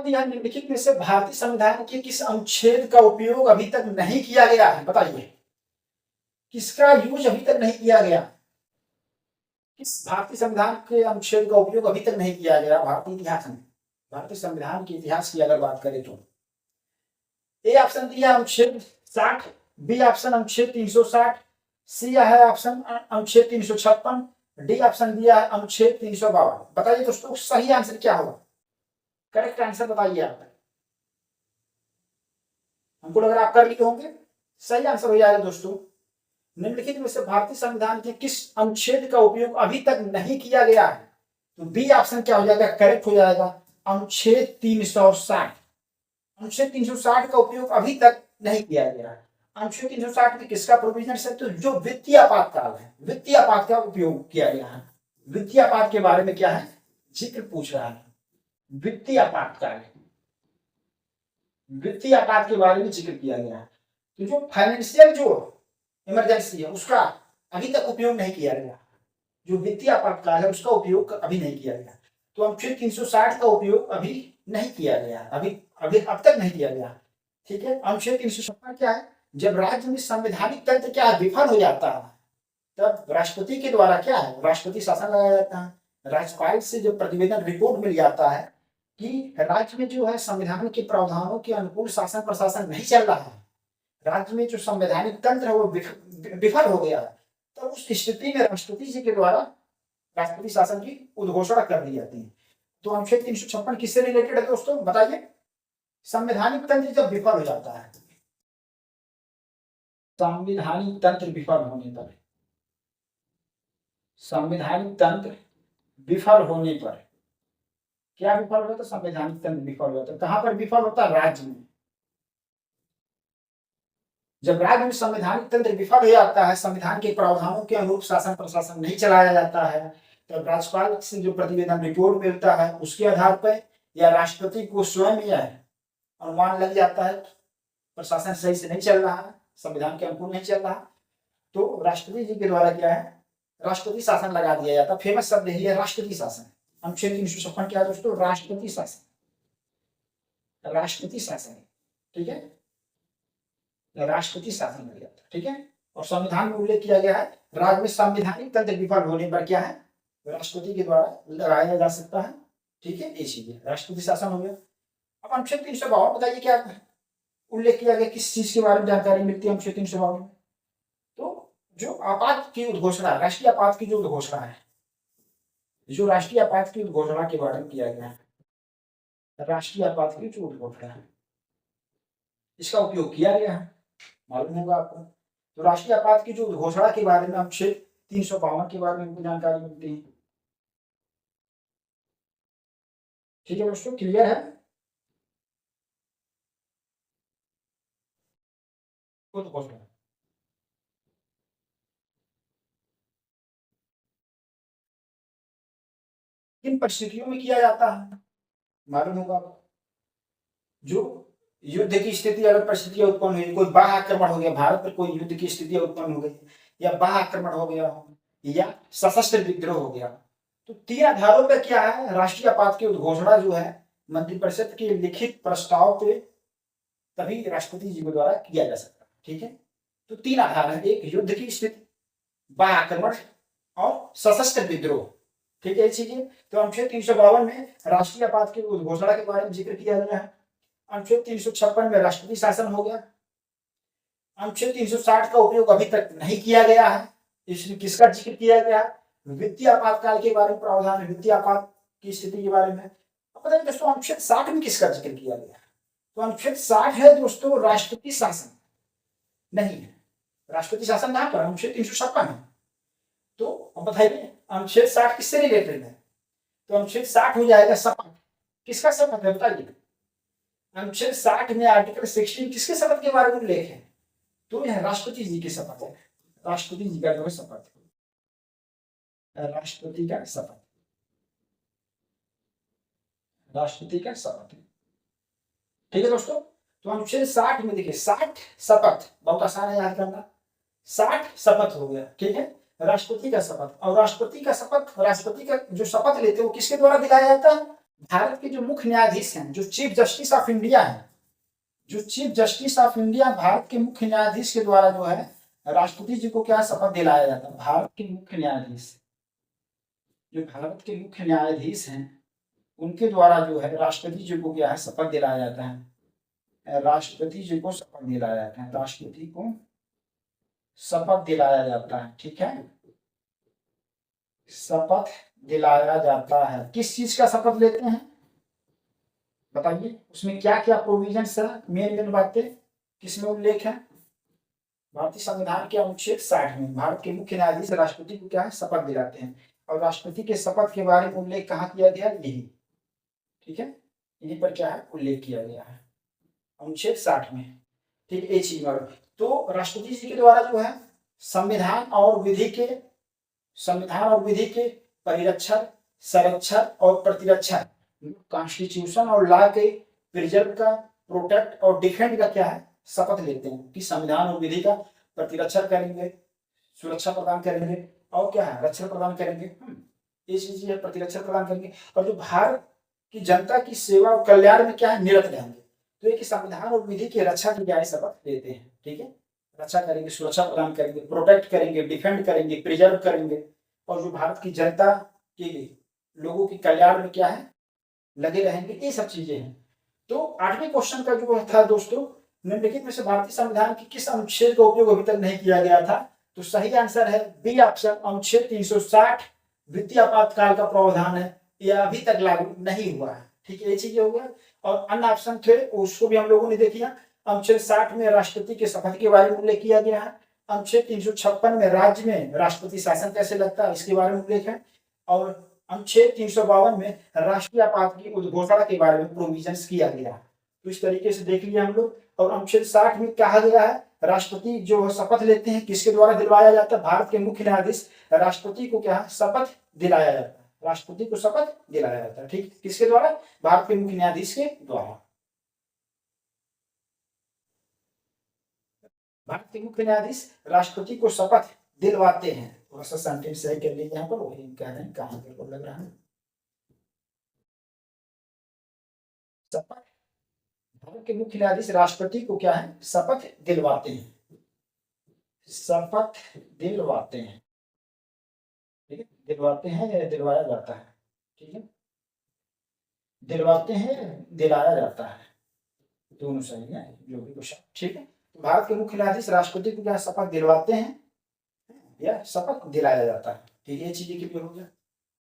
यहाँ निम्नलिखित में से भारतीय संविधान के किस अनुच्छेद का उपयोग अभी तक नहीं किया गया है? बताइए, किसका यूज अभी तक नहीं किया गया? किस भारतीय संविधान के अनुच्छेद का उपयोग अभी तक नहीं किया गया भारतीय इतिहास में? भारतीय संविधान के इतिहास की अगर बात करें तो ए ऑप्शन दिया अनुच्छेद 60, बी ऑप्शन अनुच्छेद 360, सी है ऑप्शन अनुच्छेद 356, डी ऑप्शन दिया है अनुच्छेद 352। बताइए दोस्तों सही आंसर क्या होगा? करेक्ट आंसर बताइए आप। हमको लग रहा है आप कर लिए होंगे। सही आंसर हो जाएगा दोस्तों, निम्नलिखित में से भारतीय संविधान के किस अनुच्छेद का उपयोग अभी तक नहीं किया गया है? तो बी ऑप्शन क्या हो जाएगा? करेक्ट हो जाएगा, अनुच्छेद 360। अनुच्छेद 360 का उपयोग अभी तक नहीं किया गया है। अनुच्छेद 360 में किसका प्रोविजन है? तो जो वित्तीय आपातकाल है, वित्तीय आपात का उपयोग किया गया है। वित्तीय आपात के बारे में क्या है जिक्र पूछ रहा है? वित्तीय आपातकाल, वित्तीय आपात के बारे में जिक्र किया गया है। तो जो फाइनेंशियल जो इमरजेंसी है उसका अभी तक उपयोग नहीं किया गया। जो वित्तीय आपातकाल है उसका उपयोग अभी नहीं किया गया। तो अनुच्छेद 360 का उपयोग अभी नहीं किया गया, अभी अभी अब तक नहीं किया गया। ठीक है। अनुच्छेद 356 क्या है? जब राज्य में संवैधानिक तंत्र क्या है विफल हो जाता है तब राष्ट्रपति के द्वारा क्या है राष्ट्रपति शासन लगाया जाता है। राज्यपाल से जो प्रतिवेदन रिपोर्ट मिल जाता है कि राज्य में जो है संविधान के प्रावधानों के अनुकूल शासन प्रशासन नहीं चल रहा है, राज्य में जो संवैधानिक तंत्र है वो विफल हो गया है, तब उस स्थिति में राष्ट्रपति जी के द्वारा राष्ट्रपति शासन की उद्घोषणा कर दी जाती है। तो अनुच्छेद 356 किससे रिलेटेड है दोस्तों? बताइए। संवैधानिक तंत्र जब विफल हो जाता है, संवैधानिक तंत्र विफल होने पर, संवैधानिक तंत्र विफल होने पर क्या विफल होता है? संवैधानिक तंत्र विफल होता है। कहां पर विफल होता है? राज्य में। जब राज्य में संवैधानिक तंत्र विफल हो जाता है, संविधान के प्रावधानों के अनुरूप शासन प्रशासन नहीं चलाया जाता है, तब राज्यपाल से जो प्रतिवेदन रिपोर्ट मिलता है उसके आधार पर या राष्ट्रपति को स्वयं यह अनुमान लग जाता है प्रशासन सही से नहीं चल रहा है, संविधान के अनुकूल नहीं चल रहा, तो राष्ट्रपति जी के द्वारा क्या है राष्ट्रपति शासन लगा दिया जाता है। फेमस शब्द है राष्ट्रपति शासन। अनुच्छेद 356 क्या है दोस्तों? राष्ट्रपति शासन, राष्ट्रपति शासन। ठीक है, राष्ट्रपति शासन लग जाता है। ठीक है। और संविधान में उल्लेख किया गया है राज्य में संवैधानिक तंत्र विफल होने पर क्या है राष्ट्रपति के द्वारा लगाया जा सकता है। ठीक है, ये चीज है, राष्ट्रपति शासन हो गया। अब अनुच्छेद 352 बताइए क्या उल्लेख किया गया, किस चीज के बारे में जानकारी मिलती है अनुच्छेद 352 में? तो जो आपात की उद्घोषणा, राष्ट्रीय आपात की जो उद्घोषणा है, जो राष्ट्रीय आपात की उद्घोषणा के बारे में किया गया है, राष्ट्रीय आपात की जो उद्घोषणा है इसका उपयोग किया गया है, मालूम होगा आपको। तो राष्ट्रीय आपात की जो उद्घोषणा के बारे में अनुच्छेद 352 के बारे में हमको जानकारी मिलती है। ठीक है दोस्तों, क्लियर है? उद्घोषणा किन परिस्थितियों में किया जाता है मालूम होगा आपको? जो युद्ध की स्थिति अगर परिस्थितियां उत्पन्न हुई, कोई बाह्य आक्रमण हो गया, भारत पर कोई युद्ध की स्थितियां उत्पन्न हो गई, या बाह्य आक्रमण हो गया हो, या सशस्त्र विद्रोह हो गया, तो तीन आधारों पर क्या है राष्ट्रीय आपात की उद्घोषणा जो है मंत्रिपरिषद के लिखित प्रस्ताव पे तभी राष्ट्रपति जी के द्वारा किया जा सकता है। ठीक है, तो तीन आधार है, एक युद्ध की स्थिति, बाह्य आक्रमण और सशस्त्र विद्रोह। ठीक है चीजें। तो अनुच्छेद 352 में राष्ट्रीय आपात की उद्घोषणा के बारे में जिक्र किया गया है। अनुच्छेद 356 में राष्ट्रपति शासन हो गया। अनुच्छेद 360 का उपयोग अभी तक नहीं किया गया है, इसमें किसका जिक्र किया गया? वित्तीय आपातकाल के बारे में प्रावधान, वित्तीय आपात की स्थिति के बारे में। पता है दोस्तों अनुच्छेद 60 में किसका जिक्र किया गया? तो अनुच्छेद 60 है दोस्तों राष्ट्रपति शासन नहीं है, राष्ट्रपति शासन कहां पर? अनुच्छेद 356 है। तो अब बताइए अनुच्छेद 60 किससे रिलेटेड है? तो अनुच्छेद 60 हो जाएगा शपथ। किसका शपथ है बताइए? अनुच्छेद 60 में आर्टिकल 16 किसके शपथ के बारे में उल्लेख है? तो यह राष्ट्रपति जी की शपथ है, राष्ट्रपति जी का जो है शपथ है, राष्ट्रपति का शपथ, राष्ट्रपति का शपथ है। ठीक है दोस्तों, तो अनुच्छेद 60 में देखिए 60 शपथ बहुत आसान है याद करना, 60 शपथ हो गया। ठीक है, राष्ट्रपति का शपथ, और राष्ट्रपति का शपथ, राष्ट्रपति का जो शपथ लेते हैं वो किसके द्वारा दिलाया जाता है? भारत के जो मुख्य न्यायाधीश हैं, जो चीफ जस्टिस ऑफ इंडिया है, जो chief justice of India Bharat के मुख्य न्यायाधीश के द्वारा जो है राष्ट्रपति जी को क्या शपथ दिलाया जाता है। भारत के मुख्य न्यायाधीश, जो भारत के मुख्य न्यायाधीश हैं, उनके द्वारा जो है राष्ट्रपति जी को क्या है शपथ दिलाया जाता है। राष्ट्रपति जी को शपथ दिलाया जाता है, राष्ट्रपति को शपथ दिलाया जाता है। ठीक है, शपथ दिलाया जाता है। किस चीज का शपथ लेते हैं बताइए, उसमें क्या क्या प्रोविजन है, मेन मेन बातें किसमें उल्लेख है। भारतीय संविधान के अनुच्छेद 60 में भारत के मुख्य न्यायाधीश राष्ट्रपति को क्या है शपथ दिलाते हैं, और राष्ट्रपति के शपथ के बारे में उल्लेख कहाँ किया गया, यही, ठीक है, यहीं पर क्या है उल्लेख किया गया है अनुच्छेद 60 में। ठीक है, ये चीज मालूम। तो राष्ट्रपति जी के द्वारा जो है संविधान और विधि के परिरक्षण, संरक्षण और प्रतिरक्षण, कॉन्स्टिट्यूशन और लॉ के प्रिजर्व का, प्रोटेक्ट और डिफेंड का क्या है शपथ लेते हैं कि संविधान और विधि का प्रतिरक्षण करेंगे, सुरक्षा प्रदान करेंगे और क्या है रक्षण प्रदान करेंगे। ये चीज है प्रतिरक्षण प्रदान करेंगे, और जो भारत की जनता की सेवा और कल्याण में क्या है निरत रहेंगे। तो ये संविधान और विधि की रक्षा की क्या है शपथ लेते हैं। ठीक है, रक्षा करेंगे, सुरक्षा प्रदान करेंगे, प्रोटेक्ट करेंगे, डिफेंड करेंगे, प्रिजर्व करेंगे, और जो भारत की जनता के लोगों के कल्याण में क्या है लगे रहेंगे, ये सब चीजें हैं। तो 8वें क्वेश्चन का जो था दोस्तों, निम्नलिखित में से भारतीय संविधान के किस अनुच्छेद का उपयोग अभी तक नहीं किया गया था। तो सही आंसर है बी ऑप्शन, अनुच्छेद 360 वित्तीय आपातकाल का प्रावधान है, यह अभी तक लागू नहीं हुआ है। ठीक है, ये चीजें हो गया। और अन्य ऑप्शन थे उसको भी हम लोगों ने देखिए, अनुच्छेद 60 में राष्ट्रपति के शपथ के बारे में उल्लेख किया गया है, अनुच्छेद 356 में राज्य में राष्ट्रपति शासन कैसे लगता है इसके बारे में उल्लेख है, और अनुच्छेद 352 में राष्ट्रीय आपात की उद्घोषणा के बारे में प्रोविजंस किया गया है। तो इस तरीके से देख लिया हम लोग। और अनुच्छेद 60 में कहा गया है राष्ट्रपति जो शपथ लेते हैं किसके द्वारा दिलवाया जाता है, भारत के मुख्य न्यायाधीश राष्ट्रपति को क्या है शपथ दिलाया जाता है, राष्ट्रपति को शपथ दिलाया जाता है। ठीक, किसके द्वारा, भारत के मुख्य न्यायाधीश के द्वारा। भारत के मुख्य न्यायाधीश राष्ट्रपति को शपथ दिलवाते हैं। थोड़ा सा सेंटेंस सही कर लीजिए यहाँ पर, वही कह रहे हैं कहाँ पर लग रहा है शपथ। भारत के मुख्य न्यायाधीश राष्ट्रपति को क्या है शपथ दिलवाते हैं, शपथ दिलवाते हैं। ठीक है, दिलवाते हैं या दिलवाया जाता है। ठीक है, दिलवाते हैं दिलाया जाता है, दोनों सही है जो भी क्वेश्चन। ठीक है, तो भारत के मुख्य न्यायाधीश राष्ट्रपति को क्या शपथ दिलवाते हैं या शपथ दिलाया जाता है। ठीक है, ये चीजें क्लियर हो गया।